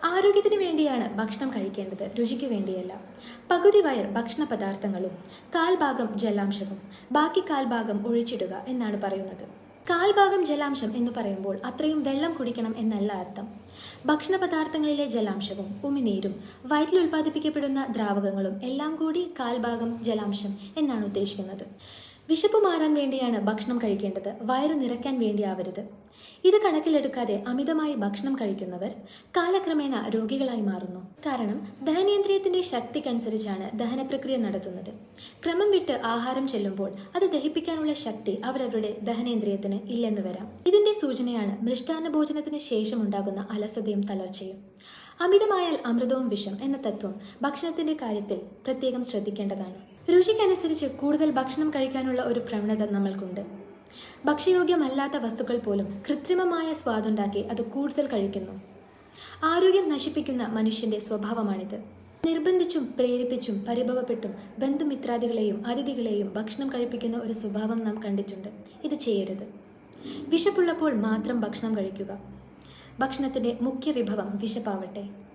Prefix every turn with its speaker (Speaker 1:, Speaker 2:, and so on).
Speaker 1: ആരോഗ്യത്തിന് വേണ്ടിയാണ് ഭക്ഷണം കഴിക്കേണ്ടത്, രുചിക്ക് വേണ്ടിയല്ല. പകുതി വയർ ഭക്ഷണ പദാർത്ഥങ്ങളും കാൽഭാഗം ജലാംശവും ബാക്കി കാൽഭാഗം ഒഴിച്ചിടുക എന്നാണ് പറയുന്നത്. കാൽഭാഗം ജലാംശം എന്ന് പറയുമ്പോൾ അത്രയും വെള്ളം കുടിക്കണം എന്നല്ല അർത്ഥം. ഭക്ഷണ പദാർത്ഥങ്ങളിലെ ജലാംശവും ഉമിനീരും വയറ്റിൽ ഉൽപ്പാദിപ്പിക്കപ്പെടുന്ന ദ്രാവകങ്ങളും എല്ലാം കൂടി കാൽഭാഗം ജലാംശം എന്നാണ് ഉദ്ദേശിക്കുന്നത്. വിശപ്പ് മാറാൻ വേണ്ടിയാണ് ഭക്ഷണം കഴിക്കേണ്ടത്, വയറു നിറയ്ക്കാൻ വേണ്ടിയാവരുത്. ഇത് കണക്കിലെടുക്കാതെ അമിതമായി ഭക്ഷണം കഴിക്കുന്നവർ കാലക്രമേണ രോഗികളായി മാറുന്നു. കാരണം ദഹനേന്ദ്രിയത്തിന്റെ ശക്തിക്കനുസരിച്ചാണ് ദഹനപ്രക്രിയ നടത്തുന്നത്. ക്രമം വിട്ട് ആഹാരം ചെല്ലുമ്പോൾ അത് ദഹിപ്പിക്കാനുള്ള ശക്തി അവരവരുടെ ദഹനേന്ദ്രിയത്തിന് ഇല്ലെന്ന് വരാം. ഇതിന്റെ സൂചനയാണ് മൃഷ്ടാന്ന ഭോജനത്തിന് ശേഷം ഉണ്ടാകുന്ന അലസതയും തളർച്ചയും. അമിതമായാൽ അമൃതവും വിഷം എന്ന തത്വം ഭക്ഷണത്തിന്റെ കാര്യത്തിൽ പ്രത്യേകം ശ്രദ്ധിക്കേണ്ടതാണ്. രുചിക്കനുസരിച്ച് കൂടുതൽ ഭക്ഷണം കഴിക്കാനുള്ള ഒരു പ്രവണത നമ്മൾക്കുണ്ട്. ഭക്ഷ്യയോഗ്യമല്ലാത്ത വസ്തുക്കൾ പോലും കൃത്രിമമായ സ്വാദുണ്ടാക്കി അത് കൂടുതൽ കഴിക്കുന്നു. ആരോഗ്യം നശിപ്പിക്കുന്ന മനുഷ്യന്റെ സ്വഭാവമാണിത്. നിർബന്ധിച്ചും പ്രേരിപ്പിച്ചും പരിഭവപ്പെട്ടും ബന്ധുമിത്രാദികളെയും അതിഥികളെയും ഭക്ഷണം കഴിപ്പിക്കുന്ന ഒരു സ്വഭാവം നാം കണ്ടിട്ടുണ്ട്. ഇത് ചെയ്യരുത്. വിശപ്പുള്ളപ്പോൾ മാത്രം ഭക്ഷണം കഴിക്കുക. ഭക്ഷണത്തിന്റെ മുഖ്യ വിഭവം വിശപ്പാവട്ടെ.